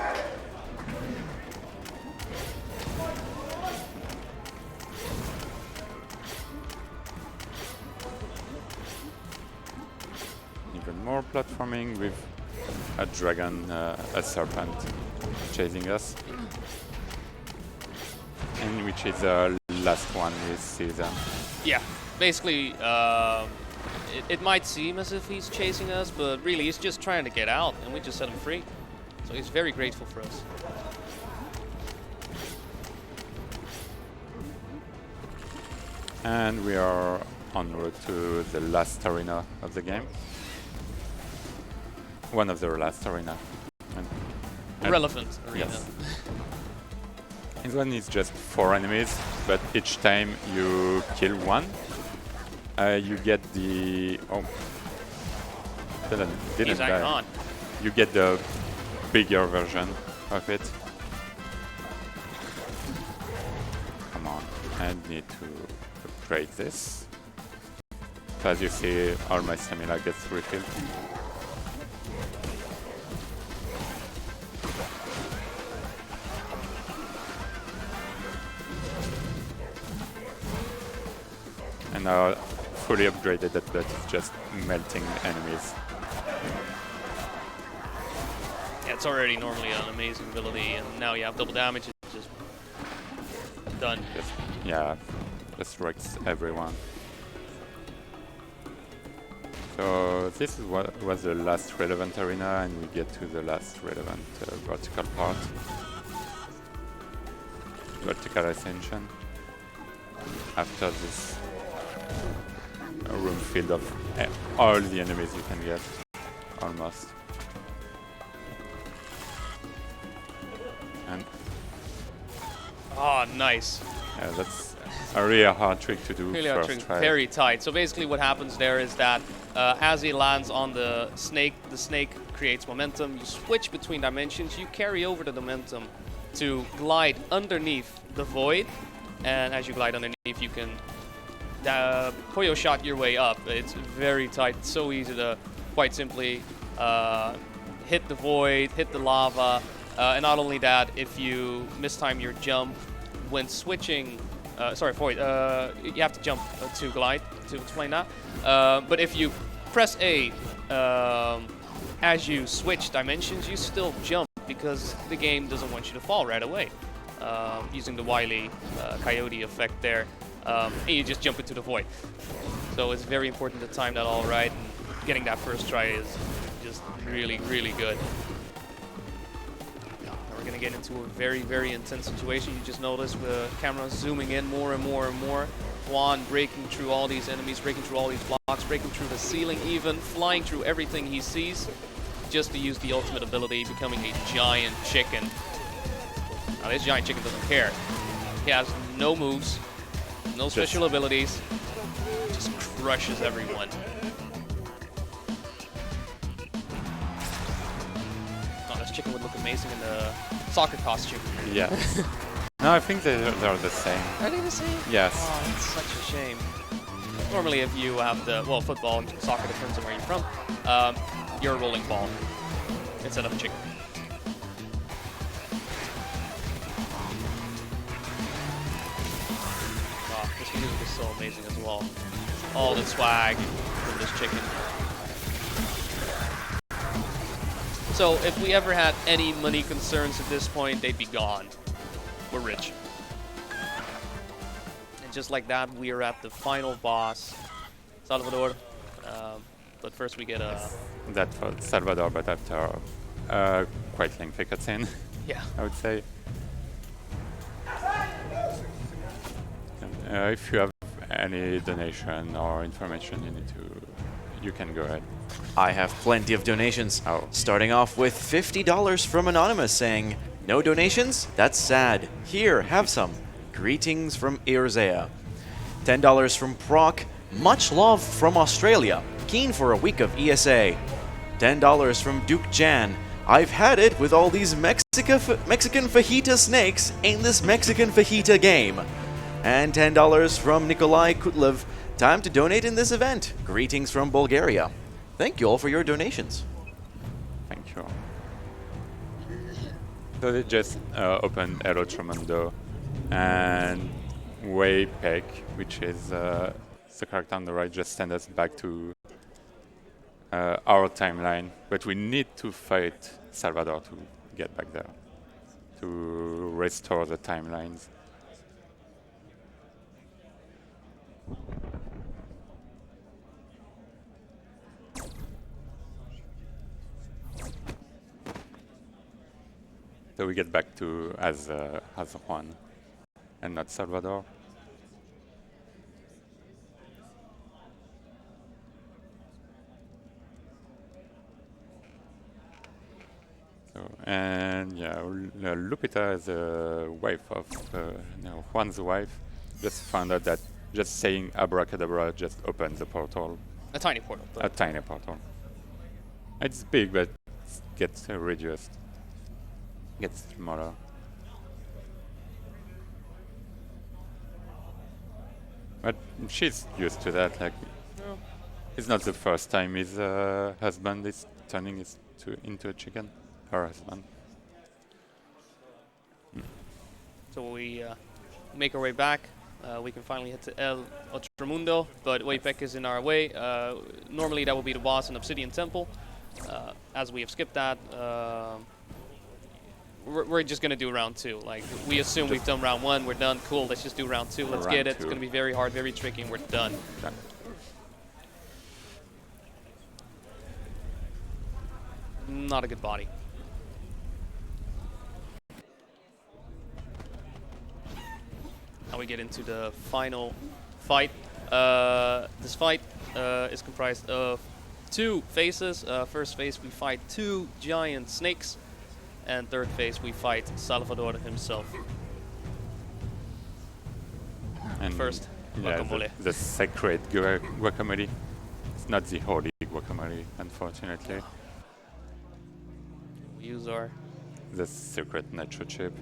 Even more platforming with a dragon, a serpent chasing us. And which is the last one we see them. Yeah, basically, it might seem as if he's chasing us, but really he's just trying to get out, and we just set him free. So he's very grateful for us. And we are en route to the last arena of the game. One of the last arena. And Relevant arena. Yes. This one is just 4 enemies, but each time you kill one, you get the... Oh. Didn't He's die. on. You get the bigger version of it. Come on, I need to upgrade this. So as you see, all my stamina gets refilled. And now fully upgraded that, but it's just melting enemies. Yeah, it's already normally an amazing ability, and now you have double damage. It's just done. Just wrecks everyone. So this is what was the last relevant arena, and we get to the last relevant vertical part. Vertical ascension. After this room filled of all the enemies you can get, almost. And oh, nice. yeah, that's a really hard trick to do Really first try. very tight. So basically what happens there is that as he lands on the snake creates momentum. You switch between dimensions. You carry over the momentum to glide underneath the void. And as you glide underneath, you can Poyo shot your way up. It's very tight. It's so easy to quite simply hit the void, hit the lava. And not only that, if you mistime your jump when switching, void, you have to jump to glide, to explain that. But if you press A as you switch dimensions, you still jump because the game doesn't want you to fall right away. Using the Wily Coyote effect there, and you just jump into the void. So it's very important to time that all right and getting that first try is just really, really good. Now we're going to get into a very, very intense situation. You just notice the camera zooming in more and more and more. Juan breaking through all these enemies, breaking through all these blocks, breaking through the ceiling even, flying through everything he sees, just to use the ultimate ability, becoming a giant chicken. Now this giant chicken doesn't care. He has no moves, no special abilities, just crushes everyone. Oh, this chicken would look amazing in the soccer costume. Yeah. No, I think they're the same. Are they the same? Yes. Oh, that's such a shame. Normally if you have the, well, football and soccer depends on where you're from, you're a rolling ball instead of a chicken. Oh, this music is so amazing as well. All the swag from this chicken. So if we ever had any money concerns at this point, they'd be gone. We're rich. And just like that, we are at the final boss, Salvador. But first we get a... That for Salvador, but after quite lengthy cutscene, Yeah. I would say. If you have any donation or information you can go ahead. I have plenty of donations. Oh. Starting off with $50 from Anonymous saying, "No donations? That's sad. Here, have some. Greetings from Irzea." $10 from Proc. "Much love from Australia. Keen for a week of ESA." $10 from Duke Jan. "I've had it with all these Mexican fajita snakes in this Mexican fajita game." And $10 from Nikolai Kutlev. "Time to donate in this event. Greetings from Bulgaria." Thank you all for your donations. Thank you. So they just opened Hello Tremundo and Waypeck, which is the character on the right, just send us back to our timeline. But we need to fight Salvador to get back there, to restore the timelines. So we get back to as Juan and not Salvador. So, and yeah, Lupita is the wife of no, Juan's wife. Just found out that just saying abracadabra just opens the portal. A tiny portal. A tiny portal. It's big, but it gets reduced. Gets smaller. But she's used to that. Like, No. it's not the first time his husband is turning into a chicken. Her husband. So we make our way back. We can finally head to El Otro but Waypeck is in our way. Normally that will be the boss in Obsidian Temple. As we have skipped that, we're just going to do round 2. Like, we assume we've done round 1, we're done, cool, let's just do round 2, let's get it. It's going to be very hard, very tricky, and we're done. Not a good body. Now we get into the final fight. This fight is comprised of 2 phases. First phase we fight 2 giant snakes, and third phase we fight Salvador himself. And First, yeah, Guacamelee. the sacred Guacamelee. It's not the holy Guacamelee, unfortunately. We use our... The secret Nacho chip.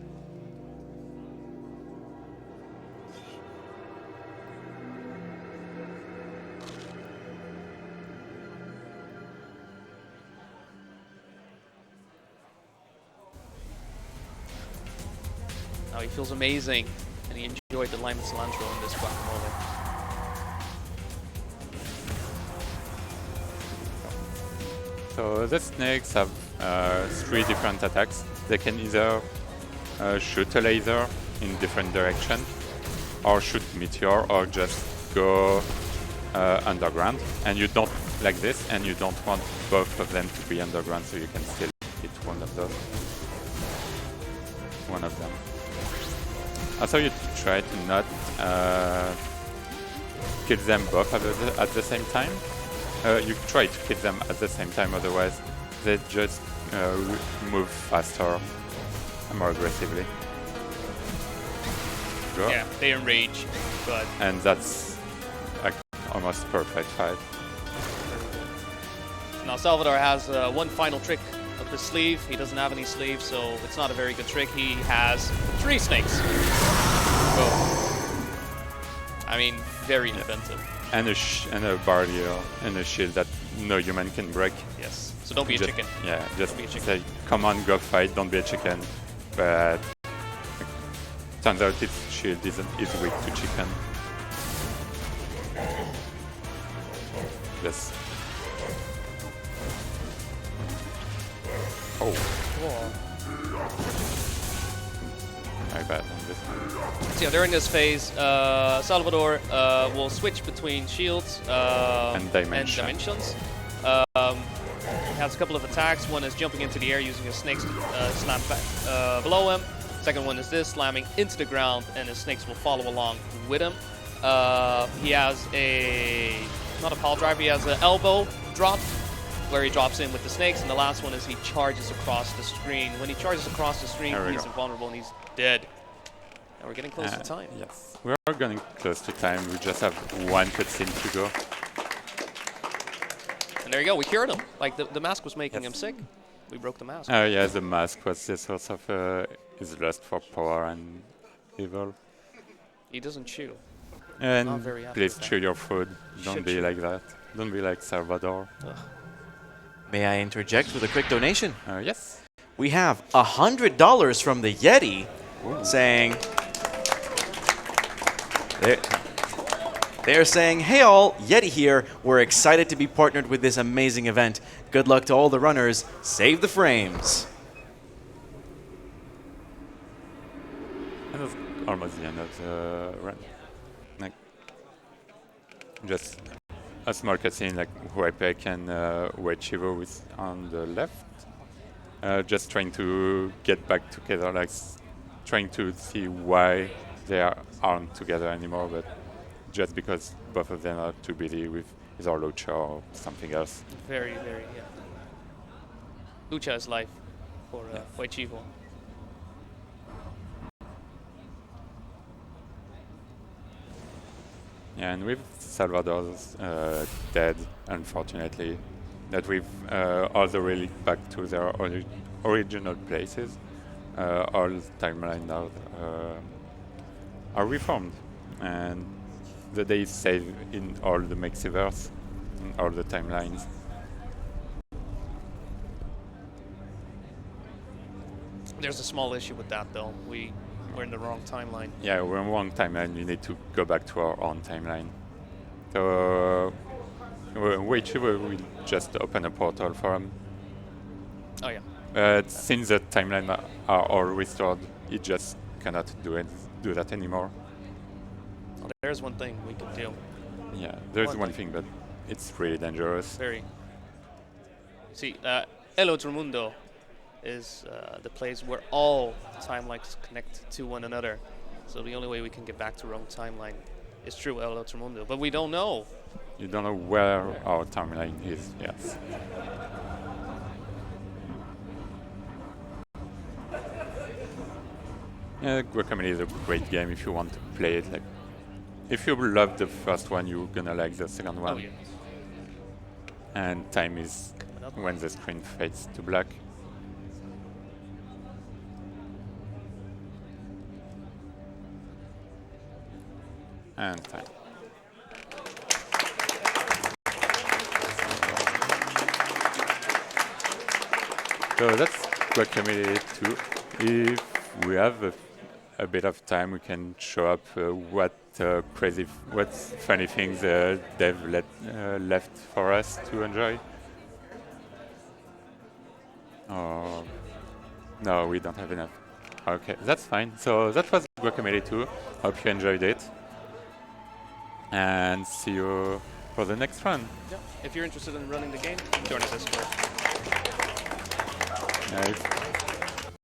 Now he feels amazing, and he enjoyed the lime and cilantro in this guacamole. So the snakes have 3 different attacks. They can either shoot a laser in different direction, or shoot meteor, or just go underground, and you don't like this, and you don't want both of them to be underground, so you can still hit one of those. One of them. Also, you try to not kill them both at the same time. You try to kill them at the same time, otherwise they just move faster and more aggressively. Go. Yeah, they enrage, but... And that's like almost perfect fight. Now Salvador has one final trick up his sleeve. He doesn't have any sleeve, so it's not a very good trick. He has 3 snakes. Oh. I mean, very inventive. And a barrier and a shield that no human can break. Yes. So don't be a chicken. Yeah, just be a chicken. say, come on, go fight, don't be a chicken. But turns out its shield is weak to chicken. Yes. Oh. My bad on this one. So yeah, during this phase, Salvador will switch between shields and dimensions. He has a couple of attacks. One is jumping into the air using his snakes to slam back below him. Second one is this, slamming into the ground, and his snakes will follow along with him. He has not a pile driver, he has an elbow drop, where he drops in with the snakes, and the last one is he charges across the screen. When he charges across the screen, he's invulnerable and he's dead. And we're getting close to time. Yes, we're getting close to time. We just have one cutscene to go. And there you go, we cured him. Like, the mask was making him sick. We broke the mask. Oh yeah, the mask was the source of his lust for power and evil. He doesn't chew. And please chew your food. Don't be like that. Don't be like Salvador. Ugh. May I interject with a quick donation? Yes. We have $100 from the Yeti. Ooh. Saying... They're saying, hey all, Yeti here. We're excited to be partnered with this amazing event. Good luck to all the runners. Save the frames. That was almost the end of the run. Like, just a small cutscene like Huaypec and Chfou is on the left. Just trying to get back together, like trying to see why they aren't together anymore, but just because both of them are too busy with either Lucha or something else. Very, very, yeah. Lucha is life for Chfou. Yeah, and with Salvador's dead, unfortunately, that we've all the relic back to their original places, all timelines now are reformed, and the days save in all the Mexiverse, in all the timelines. There's a small issue with that, though. We're in the wrong timeline. Yeah, we're in the wrong timeline. We need to go back to our own timeline. So, Chfou will just open a portal for him. Oh yeah. But since the timelines are all restored, it just cannot do that anymore. Well, there's one thing we can do. Yeah, there's one thing, but it's really dangerous. Very. See, El Otro Mundo is the place where all timelines connect to one another. So the only way we can get back to our own timeline is through El Otro Mundo. But we don't know. You don't know where our timeline is, yes. Yeah, Guacamelee is a great game if you want to play it. Like, if you love the first one, you're gonna like the second one. Oh, yeah. And time is when the screen fades to black. And time. So that's Guacamelee 2. If we have a bit of time, we can show up what funny things they've left for us to enjoy. Oh, no, we don't have enough. Okay, that's fine. So that was Guacamelee 2. Hope you enjoyed it. And see you for the next run. Yeah. If you're interested in running the game, join us Discord. Nice.